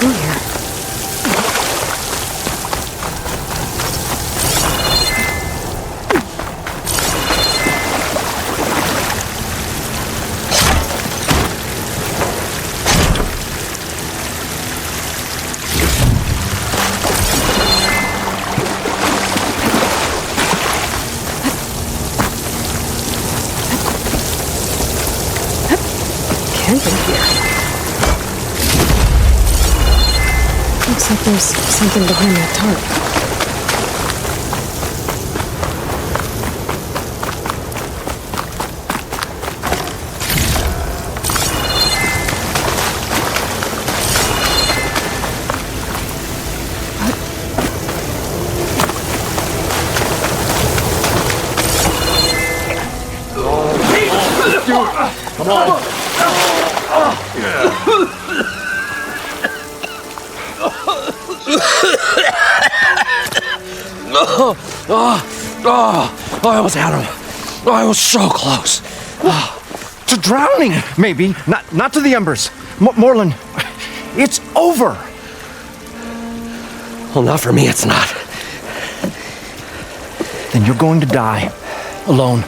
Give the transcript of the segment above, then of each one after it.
through here? Looks like there's something behind that tarp. Come on. I almost had him. I was so close. To drowning, maybe. Not to the embers. Morland, it's over. Well, not for me, it's not. Then you're going to die. Alone.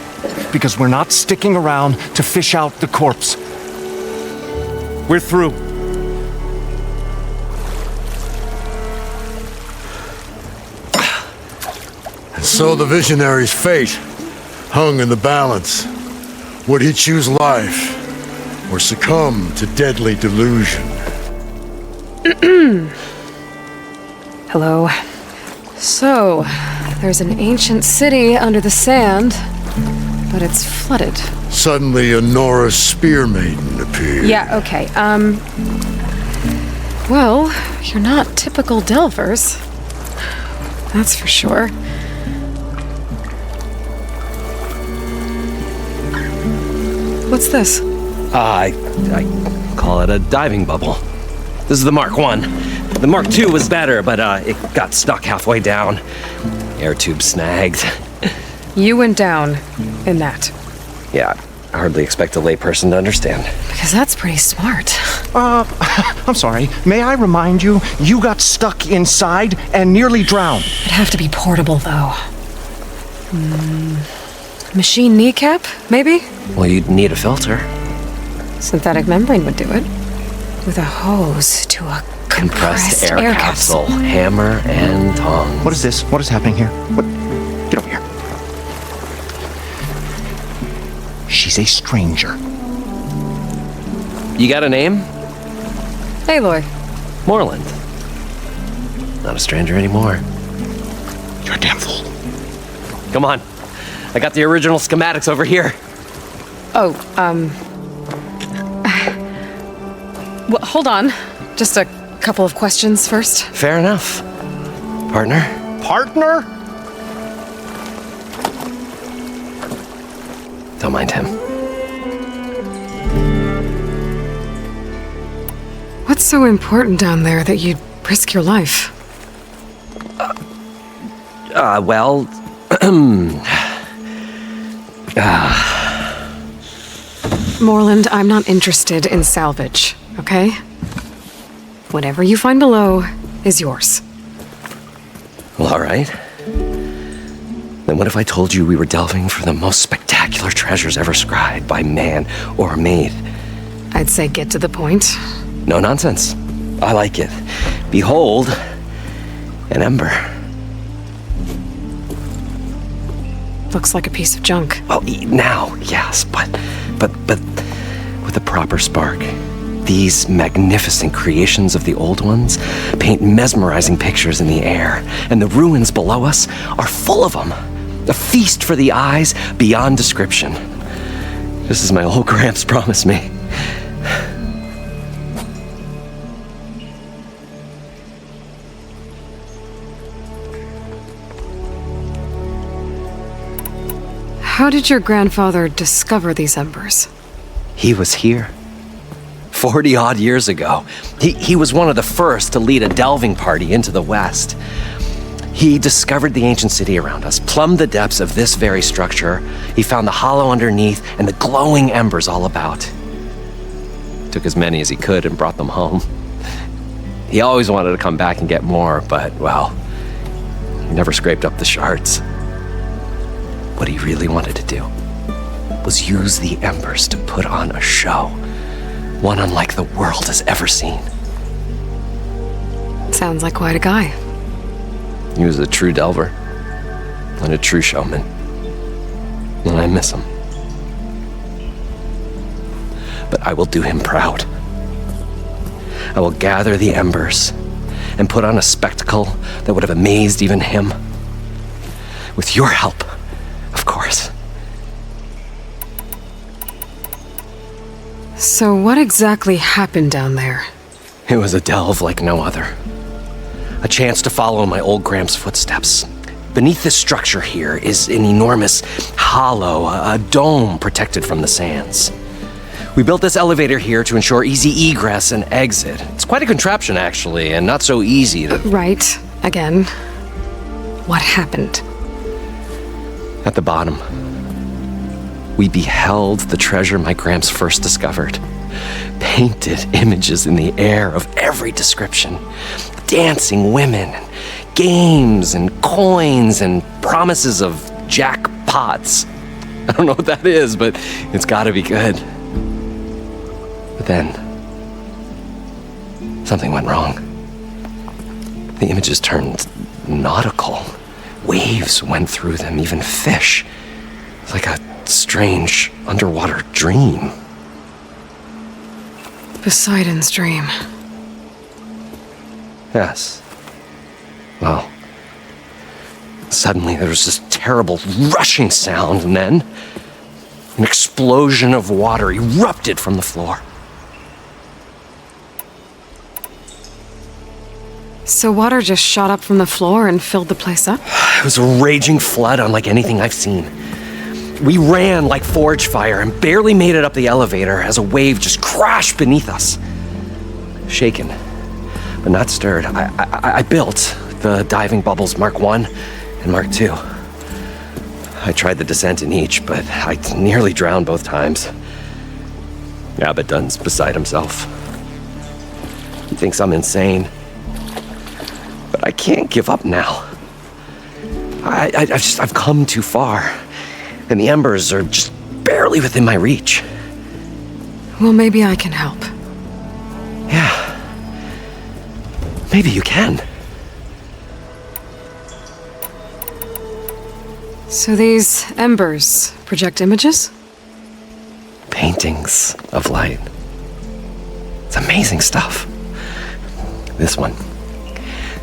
Because we're not sticking around to fish out the corpse. We're through. So the visionary's fate hung in the balance. Would he choose life or succumb to deadly delusion? Hello. So, there's an ancient city under the sand, but it's flooded. Suddenly a Norse spear maiden appeared. Yeah, okay. Well, you're not typical Delvers. That's for sure. What's this? I call it a diving bubble. This is the Mark 1. The Mark 2 was better, but it got stuck halfway down. Air tube snagged. You went down in that. Yeah, I hardly expect a layperson to understand. Because that's pretty smart. I'm sorry. May I remind you, you got stuck inside and nearly drowned. It'd have to be portable, though. Machine kneecap, maybe? Well, you'd need a filter. Synthetic membrane would do it. With a hose to a compressed air capsule. Hammer and tongs. What is this? What is happening here? What? Get over here. She's a stranger. You got a name? Aloy. Morland. Not a stranger anymore. You're a damn fool. Come on. I got the original schematics over here. Oh, well, hold on. Just a couple of questions first. Fair enough. Partner? Partner? Don't mind him. What's so important down there that you'd risk your life? Well... Morland, I'm not interested in salvage, okay? Whatever you find below is yours. Well, all right. Then what if I told you we were delving for the most spectacular treasures ever scribed by man or maid? I'd say get to the point. No nonsense. I like it. Behold, an ember. Looks like a piece of junk. Well, now, yes, but with a proper spark. These magnificent creations of the old ones paint mesmerizing pictures in the air, and the ruins below us are full of them. A feast for the eyes beyond description. Just as my old Gramps promised me. How did your grandfather discover these embers? He was here. 40-odd years ago. He was one of the first to lead a delving party into the West. He discovered the ancient city around us, plumbed the depths of this very structure. He found the hollow underneath and the glowing embers all about. Took as many as he could and brought them home. He always wanted to come back and get more, but, well, he never scraped up the shards. What he really wanted to do was use the embers to put on a show, one unlike the world has ever seen. Sounds like quite a guy. He was a true delver and a true showman, and I miss him. But I will do him proud. I will gather the embers and put on a spectacle that would have amazed even him. With your help, of course. So what exactly happened down there? It was a delve like no other. A chance to follow in my old Gramps' footsteps. Beneath this structure here is an enormous hollow, a dome protected from the sands. We built this elevator here to ensure easy egress and exit. It's quite a contraption, actually, and not so easy to... Right. Again. What happened? At the bottom, we beheld the treasure my Gramps first discovered. Painted images in the air of every description. Dancing women, games and coins and promises of jackpots. I don't know what that is, but it's gotta be good. But then, something went wrong. The images turned nautical. Waves went through them, even fish. It's like a strange underwater dream. Poseidon's dream. Yes. Well, suddenly there was this terrible rushing sound, and then an explosion of water erupted from the floor. So water just shot up from the floor and filled the place up? It was a raging flood unlike anything I've seen. We ran like forge fire and barely made it up the elevator as a wave just crashed beneath us. Shaken, but not stirred, I built the diving bubbles Mark 1 and Mark 2. I tried the descent in each, but I nearly drowned both times. Abaddon's beside himself. He thinks I'm insane. But I can't give up now. I've come too far, and the embers are just barely within my reach. Well, maybe I can help. Yeah. Maybe you can. So these embers project images? Paintings of light. It's amazing stuff. This one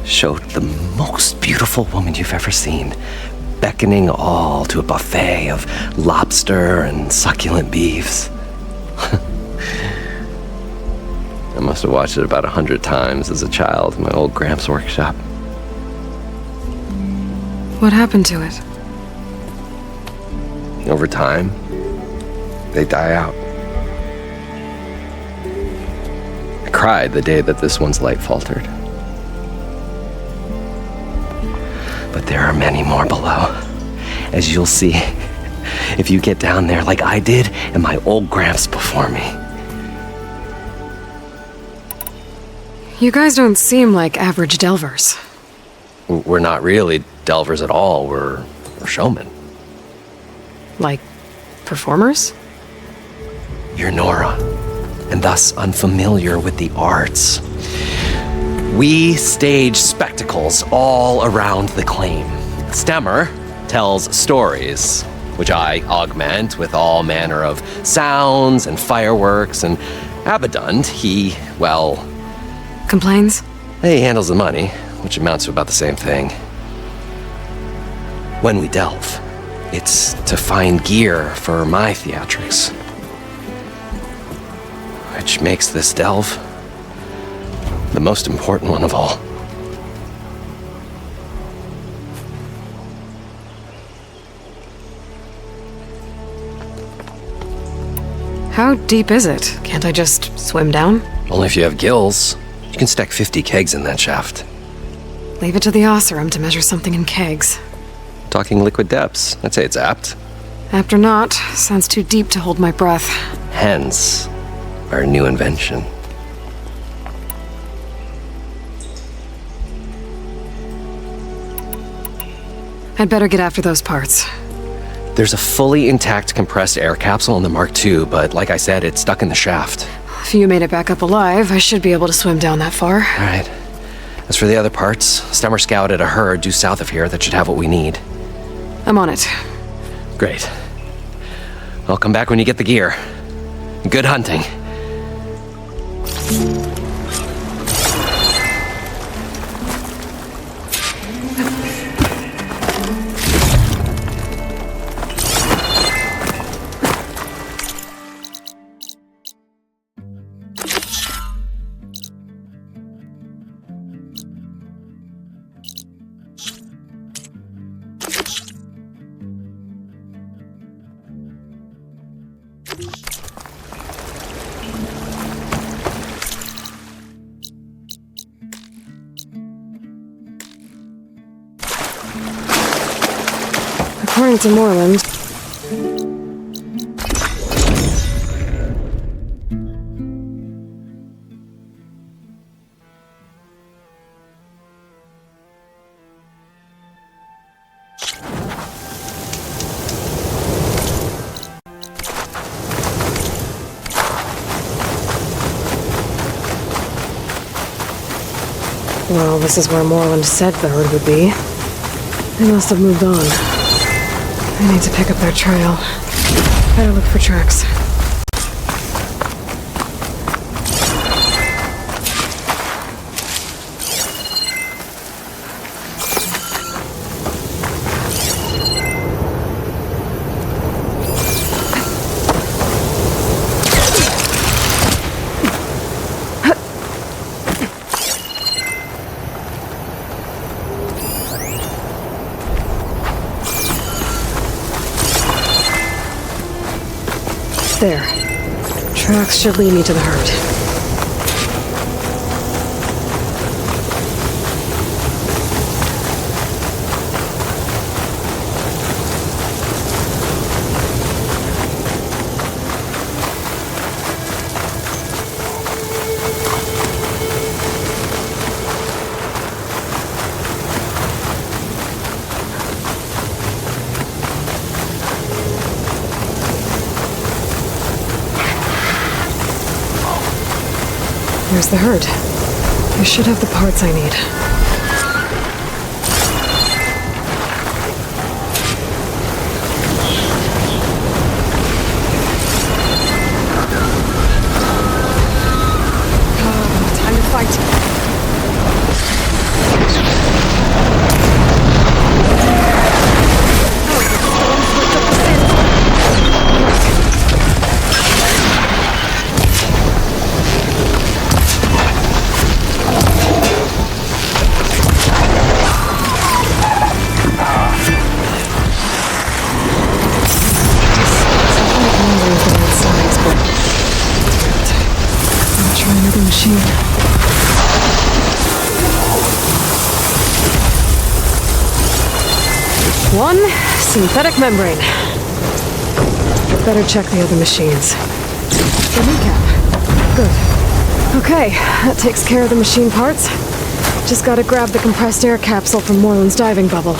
showed the most beautiful woman you've ever seen, beckoning all to a buffet of lobster and succulent beefs. I must have watched it about 100 times as a child in my old Gramps' workshop. What happened to it? Over time, they die out. I cried the day that this one's light faltered. But there are many more below, as you'll see if you get down there like I did and my old Gramps before me. You guys don't seem like average delvers. We're not really delvers at all, we're showmen. Like performers? You're Nora, and thus unfamiliar with the arts. We stage spectacles all around the claim. Stemmer tells stories, which I augment with all manner of sounds and fireworks, and Abaddon, he, well... Complains? He handles the money, which amounts to about the same thing. When we delve, it's to find gear for my theatrics. Which makes this delve the most important one of all. How deep is it? Can't I just swim down? Only if you have gills. You can stack 50 kegs in that shaft. Leave it to the Oseram to measure something in kegs. Talking liquid depths, I'd say it's apt. Apt or not, sounds too deep to hold my breath. Hence, our new invention. I'd better get after those parts. There's a fully intact compressed air capsule in the Mark II, but like I said, it's stuck in the shaft. If you made it back up alive, I should be able to swim down that far. All right. As for the other parts, Stemmer scouted a herd due south of here that should have what we need. I'm on it. Great. I'll come back when you get the gear. Good hunting. According to Moreland, well, this is where Moreland said the herd would be. They must have moved on. I need to pick up their trail. Better look for tracks. There. Tracks should lead me to the herd. There's the herd. I should have the parts I need. Time to fight. One synthetic membrane. Better check the other machines. The recap. Good. Okay, that takes care of the machine parts. Just gotta grab the compressed air capsule from Moreland's diving bubble.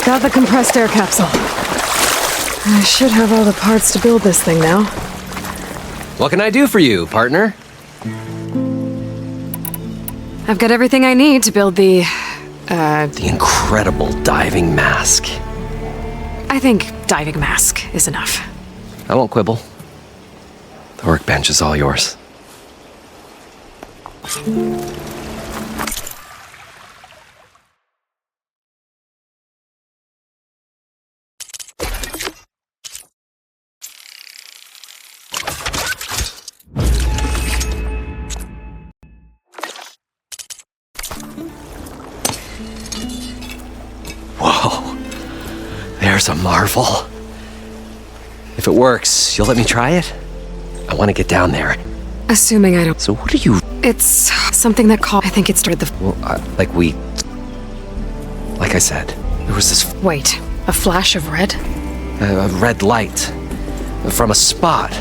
Got the compressed air capsule. I should have all the parts to build this thing now. What can I do for you, partner? I've got everything I need to build the incredible diving mask. I think diving mask is enough. I won't quibble. The workbench is all yours. Whoa, there's a marvel. If it works, you'll let me try it? I want to get down there. Assuming I don't... So what are you... It's something that called... I think it started the... Well, like I said, there was this... Wait, a flash of red? A red light. From a spot.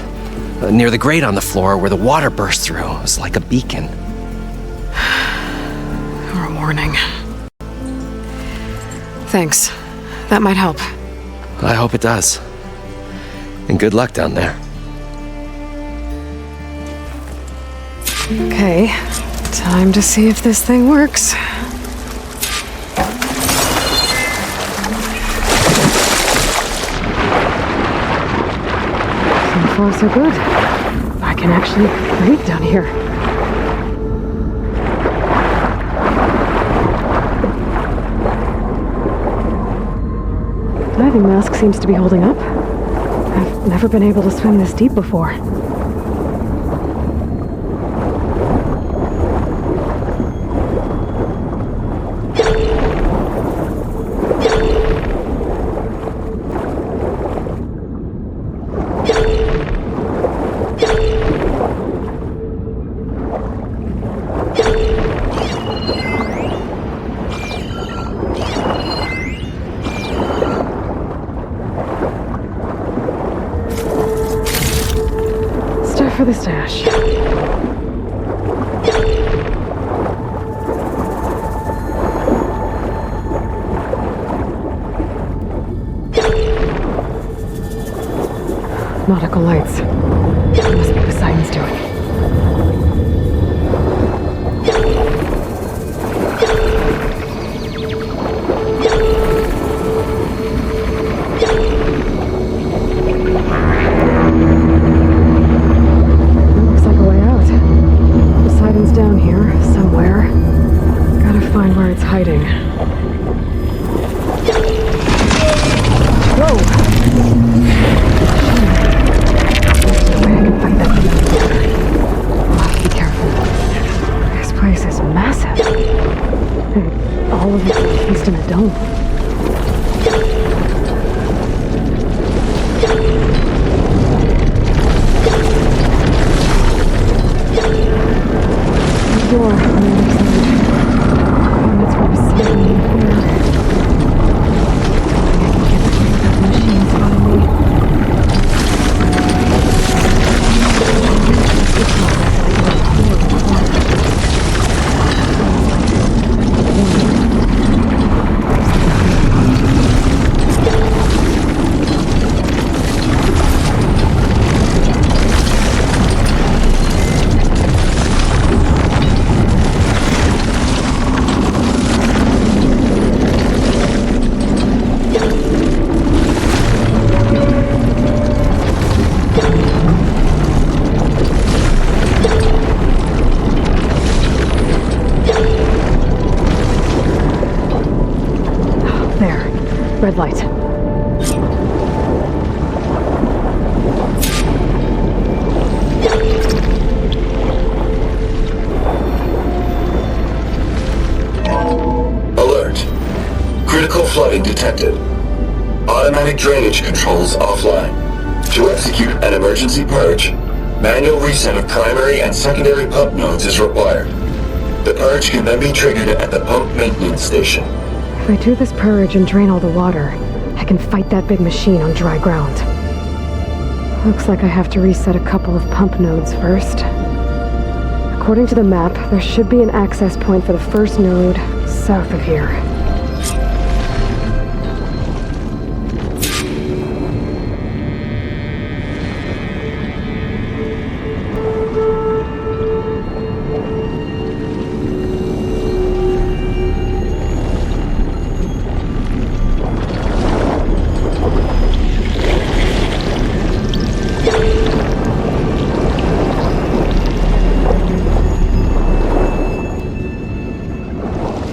Near the grate on the floor where the water burst through. It was like a beacon. Or a warning. Thanks. That might help. I hope it does. And good luck down there. Okay, time to see if this thing works. So far, so good. I can actually breathe down here. Diving mask seems to be holding up. I've never been able to swim this deep before. For the stash. Nautical lights. It must be Poseidon's doing. Down here, somewhere. Gotta find where it's hiding. Whoa! There's no way I can fight that thing. I'll have to be careful. This place is massive. And all of it's encased in a dome. Door on the other side. And that's where Poseidon and here. I can get through without the machines on me. Red light. Alert. Critical flooding detected. Automatic drainage controls offline. To execute an emergency purge, manual reset of primary and secondary pump nodes is required. The purge can then be triggered at the pump maintenance station. If I do this purge and drain all the water, I can fight that big machine on dry ground. Looks like I have to reset a couple of pump nodes first. According to the map, there should be an access point for the first node south of here.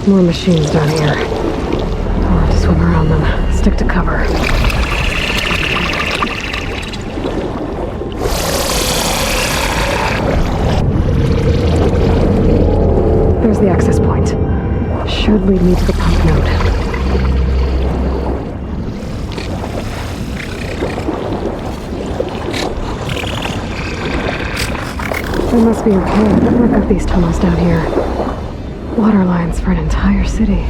More machines down here. I'll have to swim around them. Stick to cover. There's the access point. Should lead me to the pump node. It must be okay. I've never got these tunnels down here. Water lines for an entire city.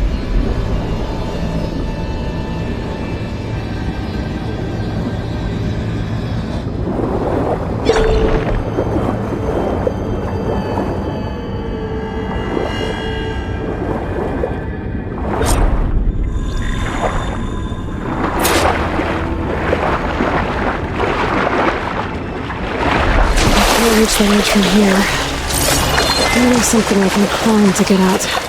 Reach the ledge from here. Maybe there's something I can climb to get out.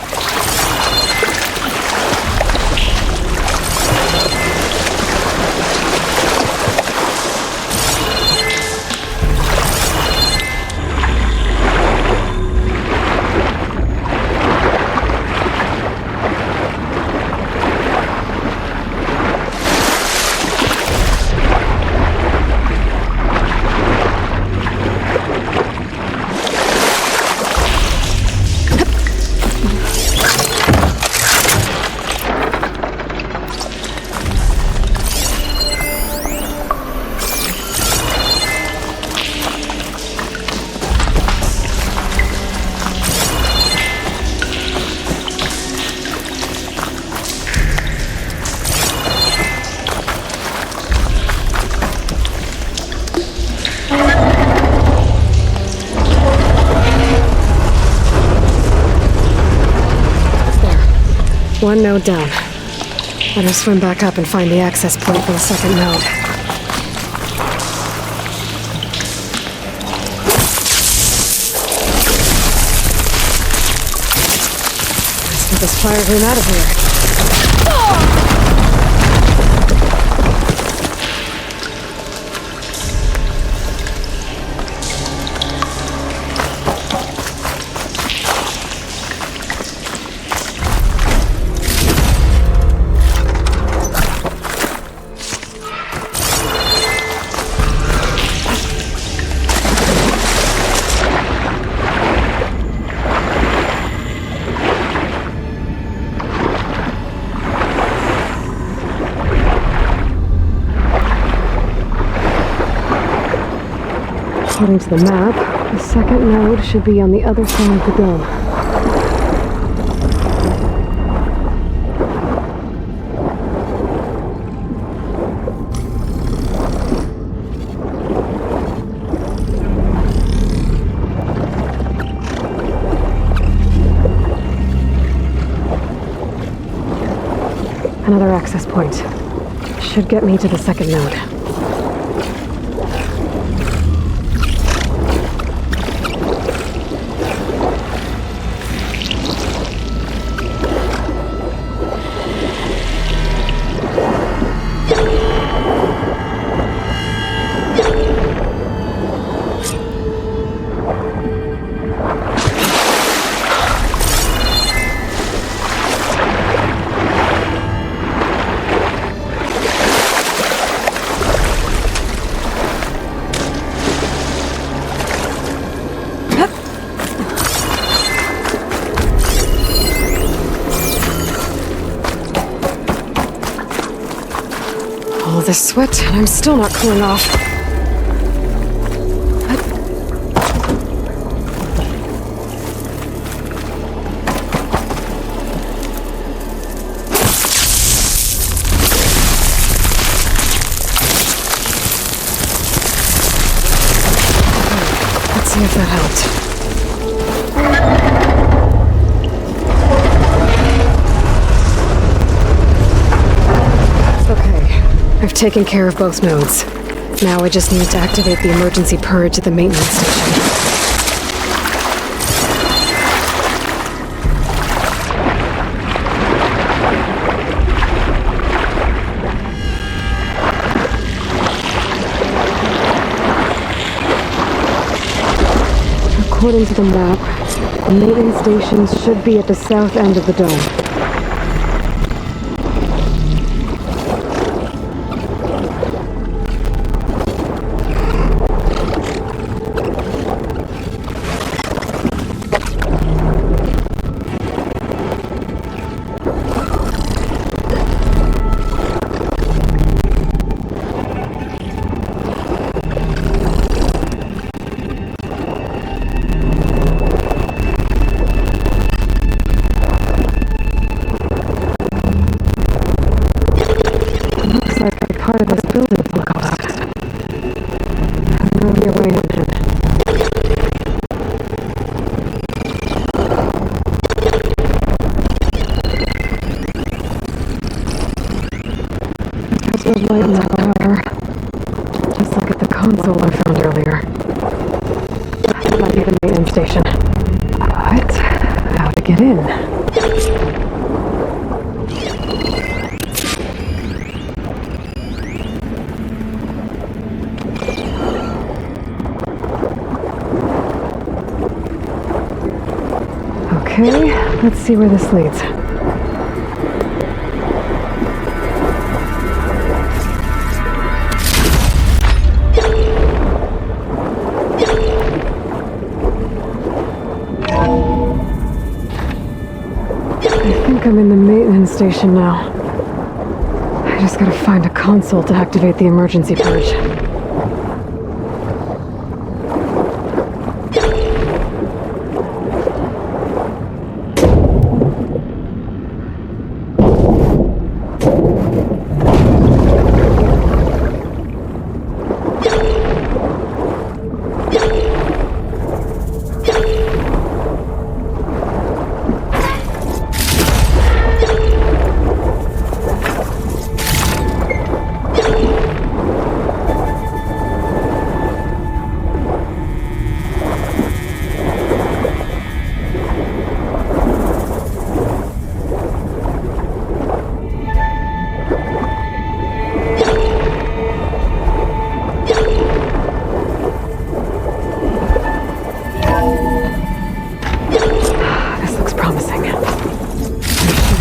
One node down. Better swim back up and find the access point for the second node. Let's get this fire room out of here. According to the map, the second node should be on the other side of the dome. Another access point. Should get me to the second node. All this sweat, and I'm still not cooling off. Let's see if that helped. I've taken care of both nodes. Now I just need to activate the emergency purge at the maintenance station. According to the map, The maintenance stations should be at the south end of the dome. Part of this building is locked. There will be a way in. There's no light in the tower. Just like at the console I found earlier. That might be the maintenance station. But how to get in? Okay, let's see where this leads. I think I'm in the maintenance station now. I just gotta find a console to activate the emergency purge.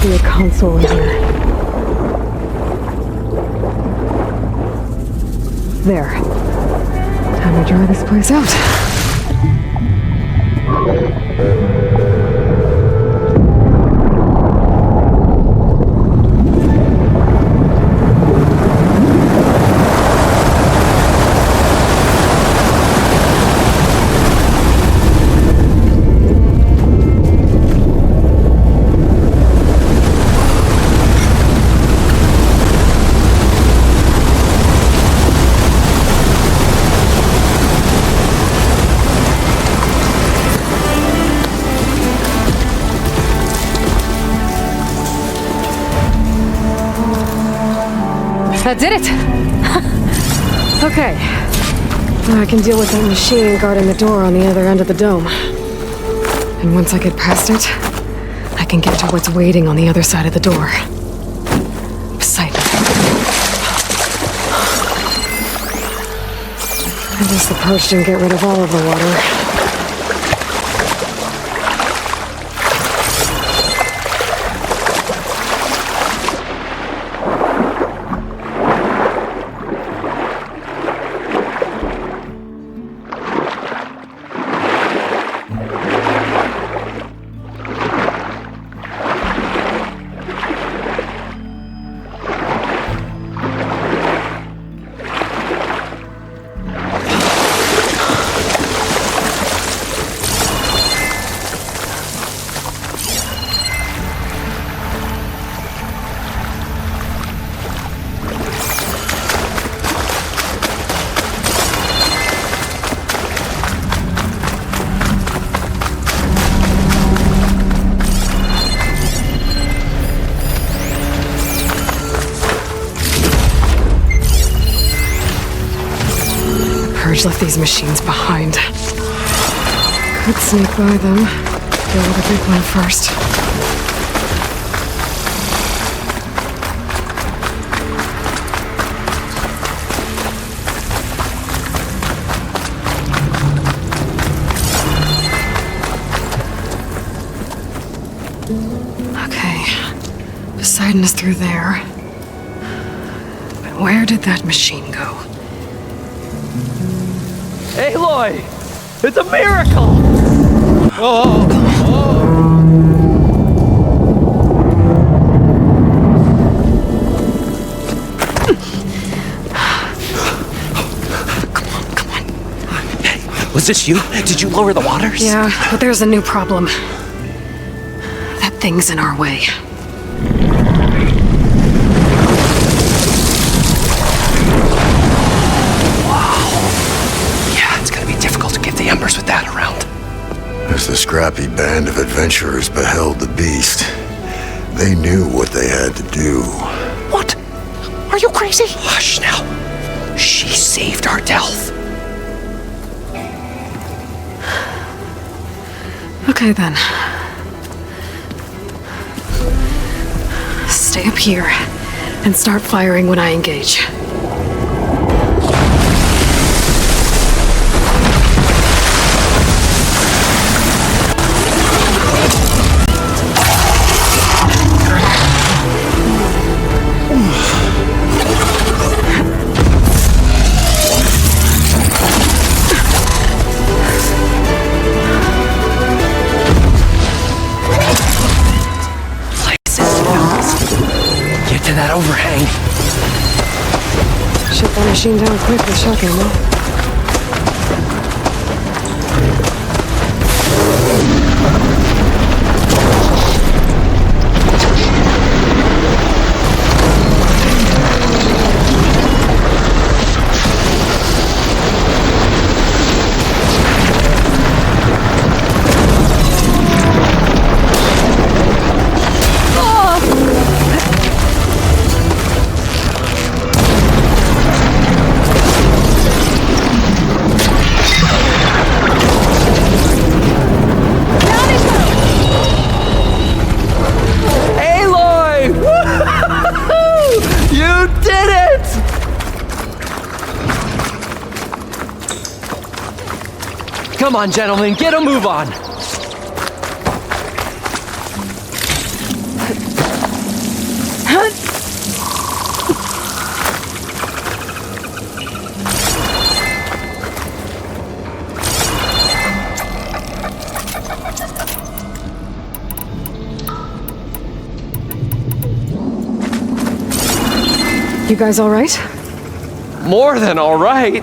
A console in here. There. Time to dry this place out. That did it! Okay. Now I can deal with that machine guarding the door on the other end of the dome. And once I get past it, I can get to what's waiting on the other side of the door. Poseidon. I guess the purge didn't get rid of all of the water. Left these machines behind. Could sneak by them. Go with the big one first. Poseidon is through there. But where did that machine go? Aloy! It's a miracle! Oh! Come on. Hey, was this you? Did you lower the waters? Yeah, but there's a new problem. That thing's in our way. The embers with that around. As the scrappy band of adventurers beheld the beast, they knew what they had to do. What? Are you crazy? Hush now. She saved our Delph. Okay then. Stay up here and start firing when I engage. That overhang. Shut that machine down quick with shock ammo. Come on, gentlemen, get a move on! You guys all right? More than all right.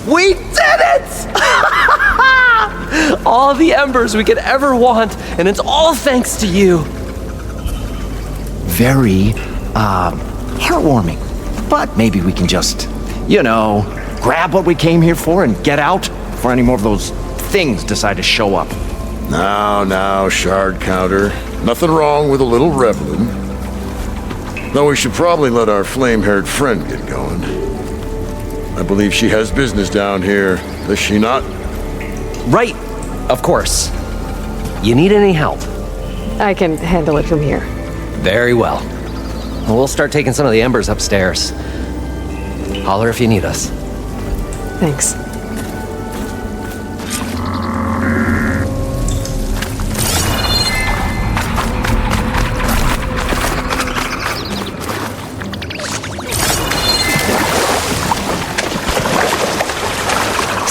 We did it! All the embers we could ever want, and it's all thanks to you. Very, heartwarming. But maybe we can just, grab what we came here for and get out before any more of those things decide to show up. Now, shard counter. Nothing wrong with a little reveling. Though we should probably let our flame-haired friend get going. I believe she has business down here, does she not? Right, of course. You need any help? I can handle it from here. Very well. We'll start taking some of the embers upstairs. Holler if you need us. Thanks.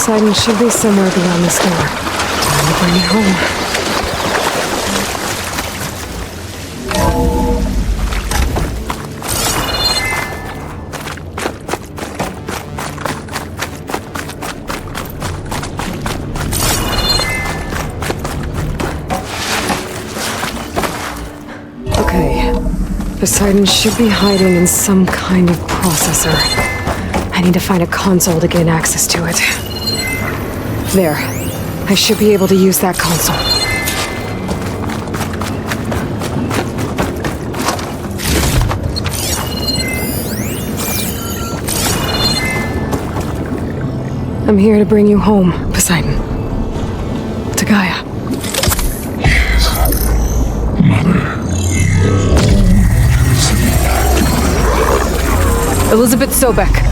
Poseidon should be somewhere beyond this door. Time to bring it home. Okay. Poseidon should be hiding in some kind of processor. I need to find a console to gain access to it. There. I should be able to use that console. I'm here to bring you home, Poseidon. To Gaia. Elizabeth Sobek.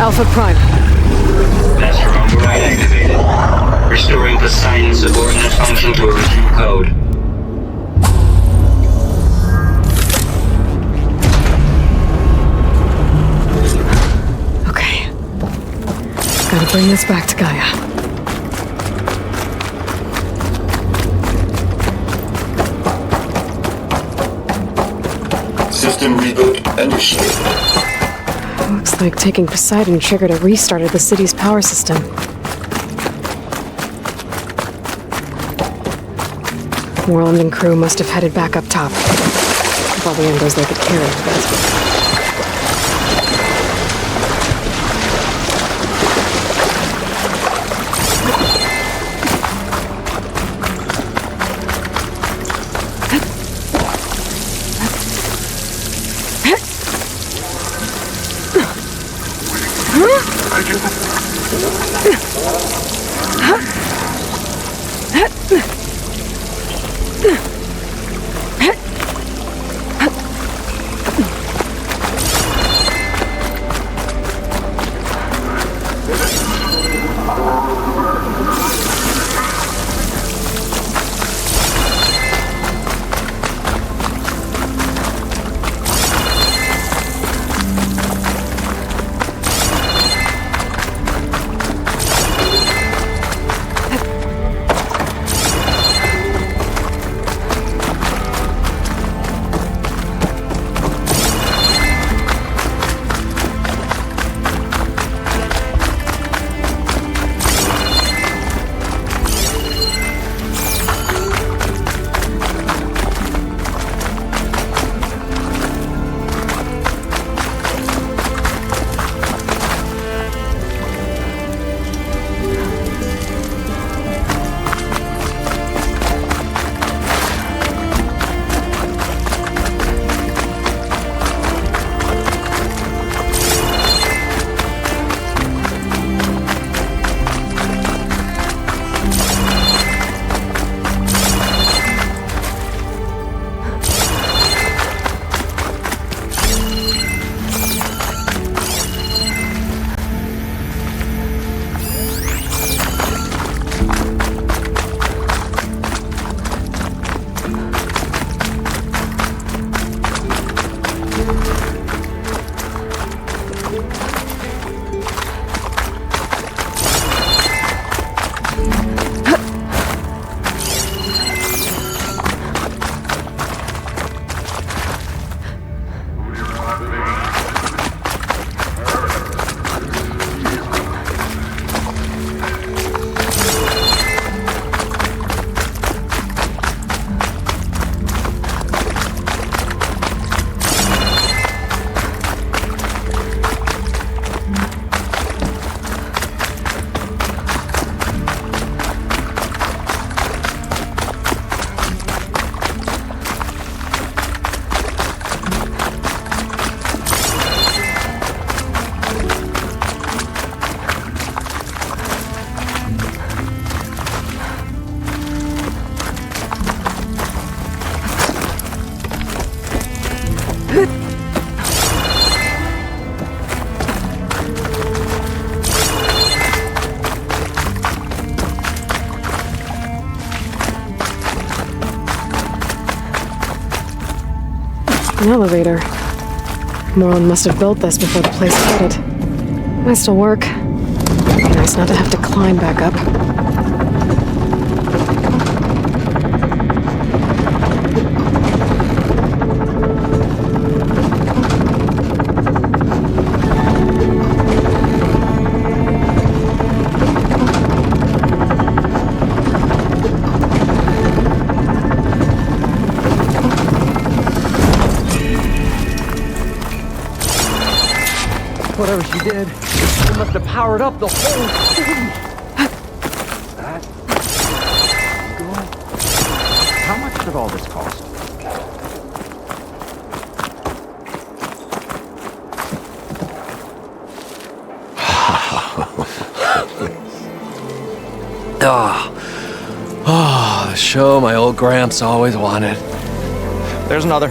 Alpha Prime. Master override activated. Restoring Poseidon's subordinate function to original code. bring this back to Gaia. System reboot initiated. Looks like taking Poseidon triggered a restart of the city's power system. Moreland and crew must have headed back up top. With all the embers they could carry, but... An elevator. Moreland must have built this before the place flooded. Might still work. Nice not to have to climb back up. Whatever she did, she must have powered up the whole thing. That's good. How much did all this cost? The show my old Gramps always wanted. There's another.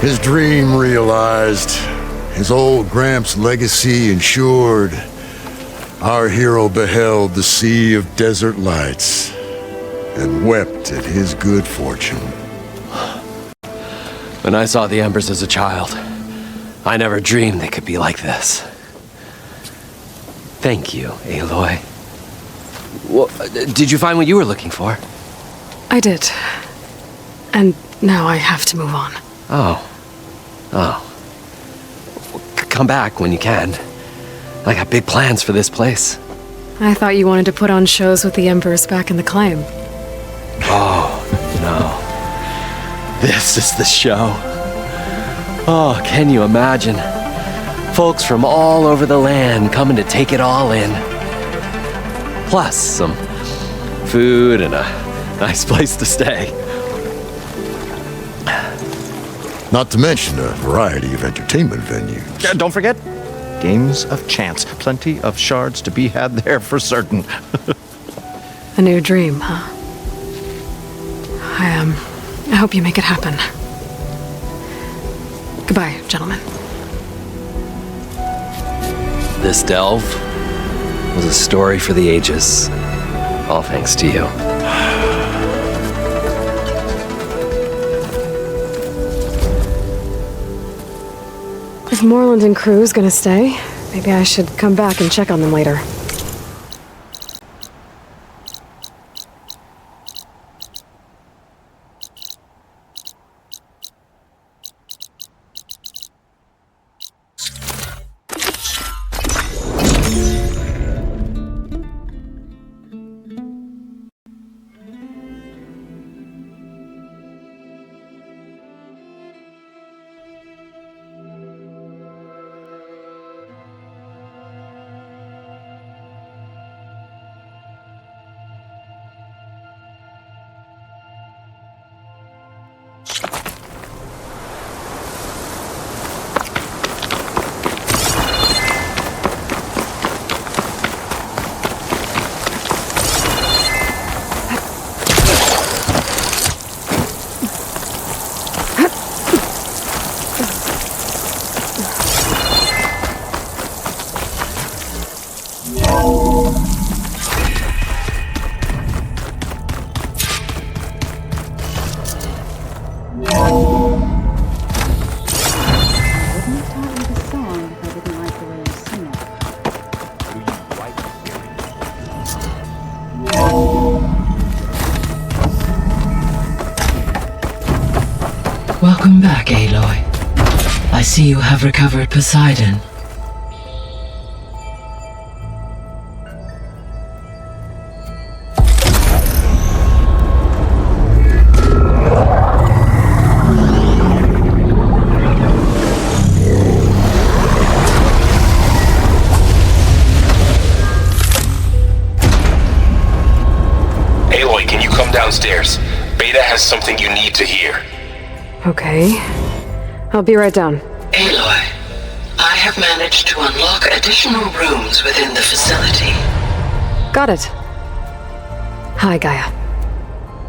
His dream realized, his old Gramps' legacy ensured. Our hero beheld the sea of desert lights. and wept at his good fortune. When I saw the embers as a child, I never dreamed they could be like this. Thank you, Aloy. Well, did you find what you were looking for? I did. And now I have to move on. Oh. Come back when you can. I got big plans for this place. I thought you wanted to put on shows with the Embers back in the claim. Oh, no. This is the show. Oh, can you imagine? Folks from all over the land coming to take it all in. Plus some food and a nice place to stay. Not to mention a variety of entertainment venues. Don't forget, games of chance. Plenty of shards to be had there for certain. A new dream, huh? I hope you make it happen. Goodbye, gentlemen. This delve was a story for the ages. All thanks to you. If Moreland and crew's gonna stay, maybe I should come back and check on them later. Welcome back, Aloy. I see you have recovered Poseidon. Aloy, can you come downstairs? Beta has something you need to hear. Okay. I'll be right down. Aloy, I have managed to unlock additional rooms within the facility. Got it. Hi, Gaia.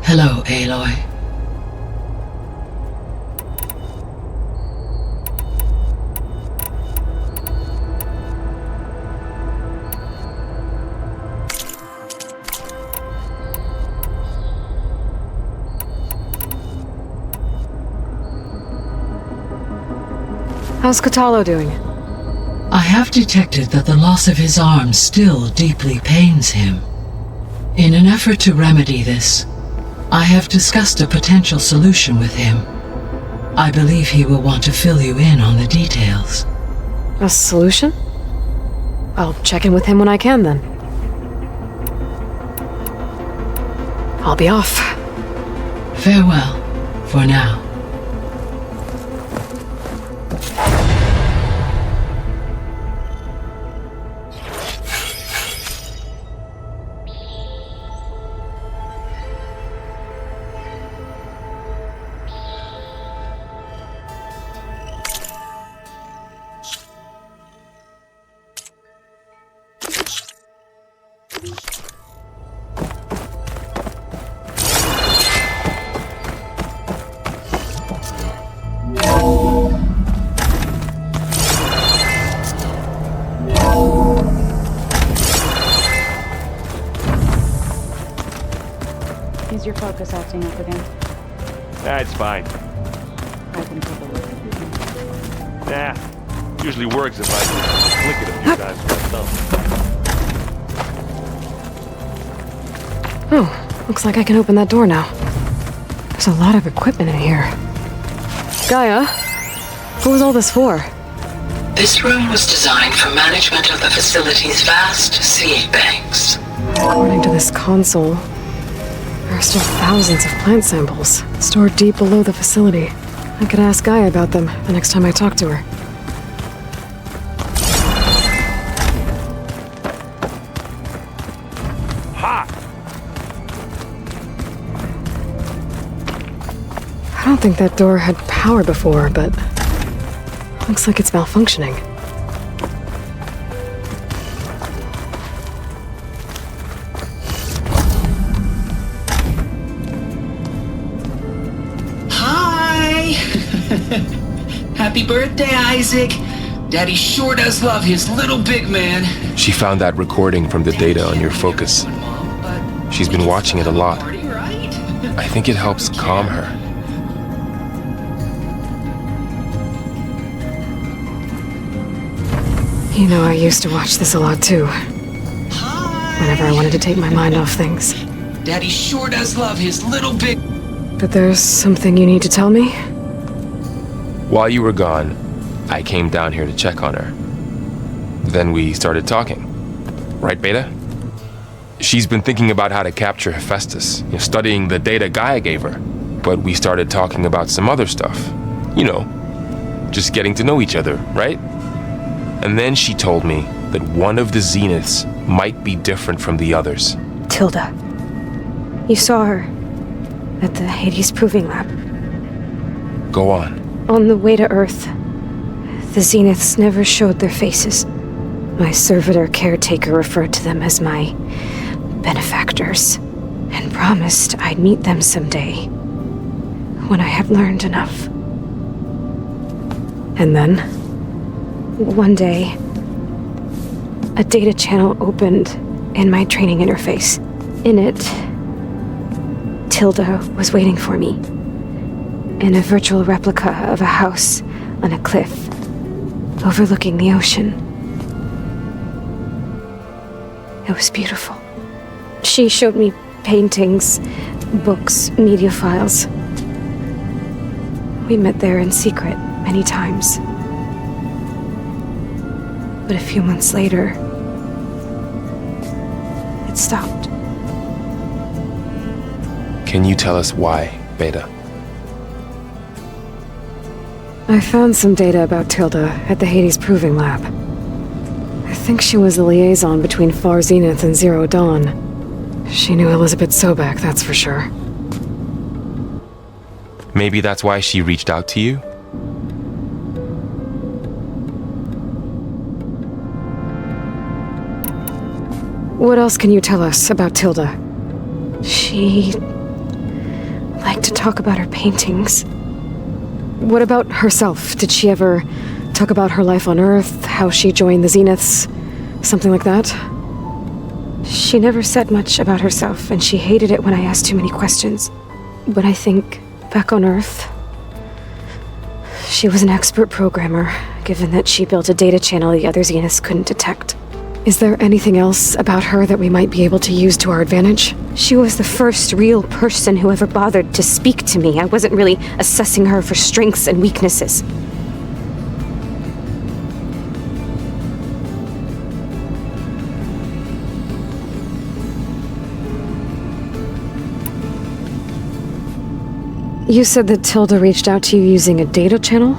Hello, Aloy. How's Kotallo doing? I have detected that the loss of his arm still deeply pains him. In an effort to remedy this, I have discussed a potential solution with him. I believe he will want to fill you in on the details. A solution? I'll check in with him when I can, then. I'll be off. Farewell, for now. your focus acting up again? That's fine. I can take a look. Nah, usually works if I just click it a few times with my thumb. Oh, looks like I can open that door now. There's a lot of equipment in here. Gaia, what was all this for? This room was designed for management of the facility's vast seed banks. According to this console, there are still thousands of plant samples stored deep below the facility. I could ask Gaia about them the next time I talk to her. Ha! I don't think that door had power before, but looks like it's malfunctioning. Hi! Happy birthday, Isaac. Daddy sure does love his little big man. She found that recording from the data on your focus. She's been watching it a lot. I think it helps calm her. You know, I used to watch this a lot too. Whenever I wanted to take my mind off things. Daddy sure does love his little big... But there's something you need to tell me? While you were gone, I came down here to check on her. Then we started talking. Right, Beta? She's been thinking about how to capture Hephaestus, studying the data Gaia gave her. But we started talking about some other stuff. You know, just getting to know each other, right? And then she told me that one of the Zeniths might be different from the others. Tilda. You saw her at the Hades Proving Lab. Go on. On the way to Earth, the Zeniths never showed their faces. My servitor caretaker referred to them as my benefactors, and promised I'd meet them someday, when I had learned enough. And then, one day, a data channel opened in my training interface. In it, Tilda was waiting for me, in a virtual replica of a house on a cliff, overlooking the ocean. It was beautiful. She showed me paintings, books, media files. We met there in secret many times. But a few months later, it stopped. Can you tell us why, Beta? I found some data about Tilda at the Hades Proving Lab. I think she was the liaison between Far Zenith and Zero Dawn. She knew Elizabeth Sobek, that's for sure. Maybe that's why she reached out to you? What else can you tell us about Tilda? She liked to talk about her paintings. What about herself? Did she ever talk about her life on Earth, how she joined the Zeniths, something like that? She never said much about herself, and she hated it when I asked too many questions. But I think, back on Earth, she was an expert programmer, given that she built a data channel the other Zeniths couldn't detect. Is there anything else about her that we might be able to use to our advantage? She was the first real person who ever bothered to speak to me. I wasn't really assessing her for strengths and weaknesses. You said that Tilda reached out to you using a data channel?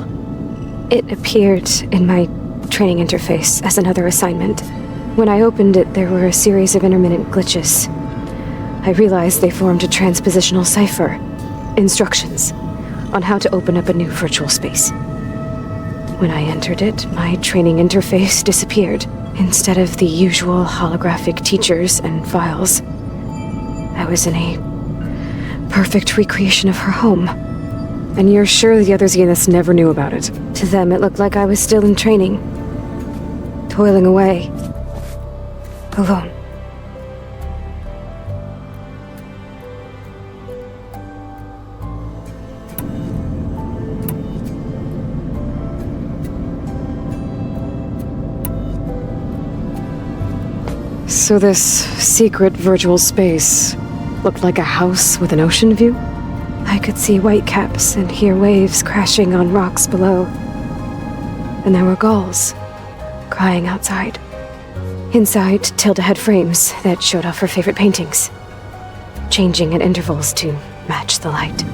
It appeared in my training interface as another assignment. When I opened it, there were a series of intermittent glitches. I realized they formed a transpositional cipher. Instructions on how to open up a new virtual space. When I entered it, my training interface disappeared. Instead of the usual holographic teachers and files, I was in a perfect recreation of her home. And you're sure the other Zeniths never knew about it? To them, it looked like I was still in training, toiling away. Alone. So this secret virtual space looked like a house with an ocean view? I could see whitecaps and hear waves crashing on rocks below. And there were gulls crying outside. Inside, Tilda had frames that showed off her favorite paintings, changing at intervals to match the light.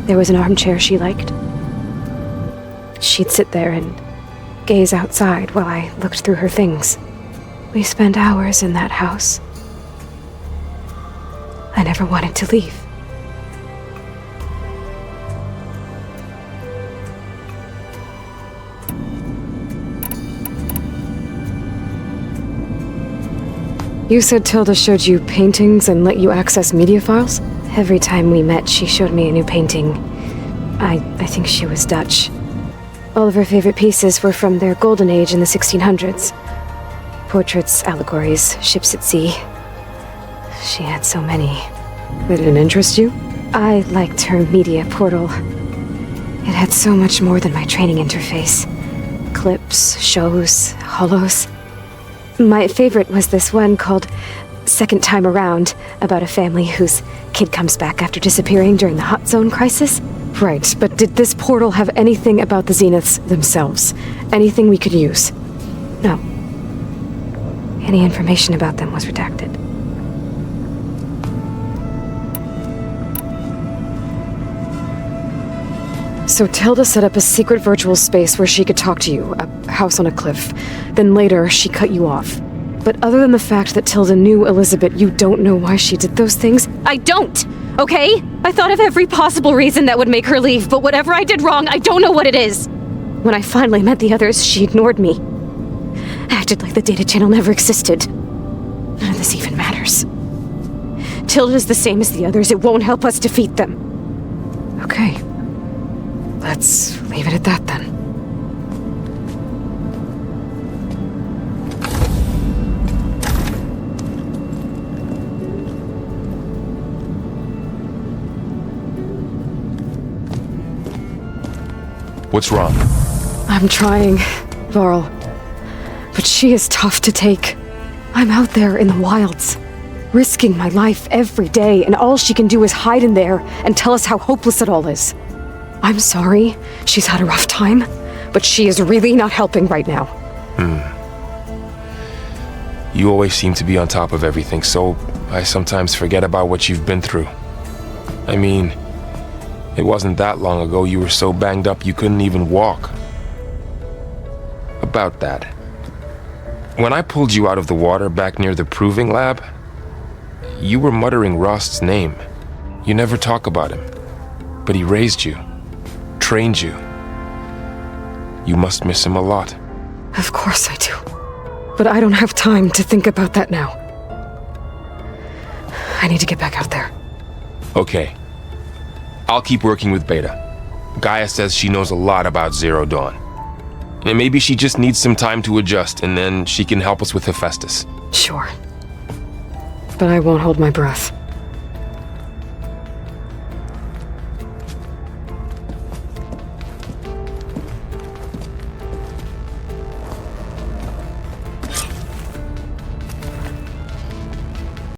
There was an armchair she liked. She'd sit there and gaze outside while I looked through her things. We spent hours in that house. I never wanted to leave. You said Tilda showed you paintings and let you access media files? Every time we met, she showed me a new painting. I think she was Dutch. All of her favorite pieces were from their golden age in the 1600s. Portraits, allegories, ships at sea. She had so many. They didn't interest you? I liked her media portal. It had so much more than my training interface. Clips, shows, holos. My favorite was this one called Second Time Around, about a family whose kid comes back after disappearing during the Hot Zone crisis. Right, but did this portal have anything about the Zeniths themselves? Anything we could use? No. Any information about them was redacted. So Tilda set up a secret virtual space where she could talk to you, a house on a cliff. Then later, she cut you off. But other than the fact that Tilda knew Elizabeth, you don't know why she did those things? I don't! Okay? I thought of every possible reason that would make her leave, but whatever I did wrong, I don't know what it is. When I finally met the others, she ignored me. Acted like the data channel never existed. None of this even matters. Tilda's the same as the others. It won't help us defeat them. Okay. Let's leave it at that then. What's wrong? I'm trying, Varl. But she is tough to take. I'm out there in the wilds, risking my life every day, and all she can do is hide in there and tell us how hopeless it all is. I'm sorry, she's had a rough time, but she is really not helping right now. You always seem to be on top of everything, so I sometimes forget about what you've been through. I mean, it wasn't that long ago you were so banged up you couldn't even walk. About that. When I pulled you out of the water back near the proving lab, you were muttering Rost's name. You never talk about him, but he raised you. Trained you. You must miss him a lot. Of course I do. But I don't have time to think about that now. I need to get back out there. Okay. I'll keep working with Beta. Gaia says she knows a lot about Zero Dawn. And maybe she just needs some time to adjust, and then she can help us with Hephaestus. Sure. But I won't hold my breath.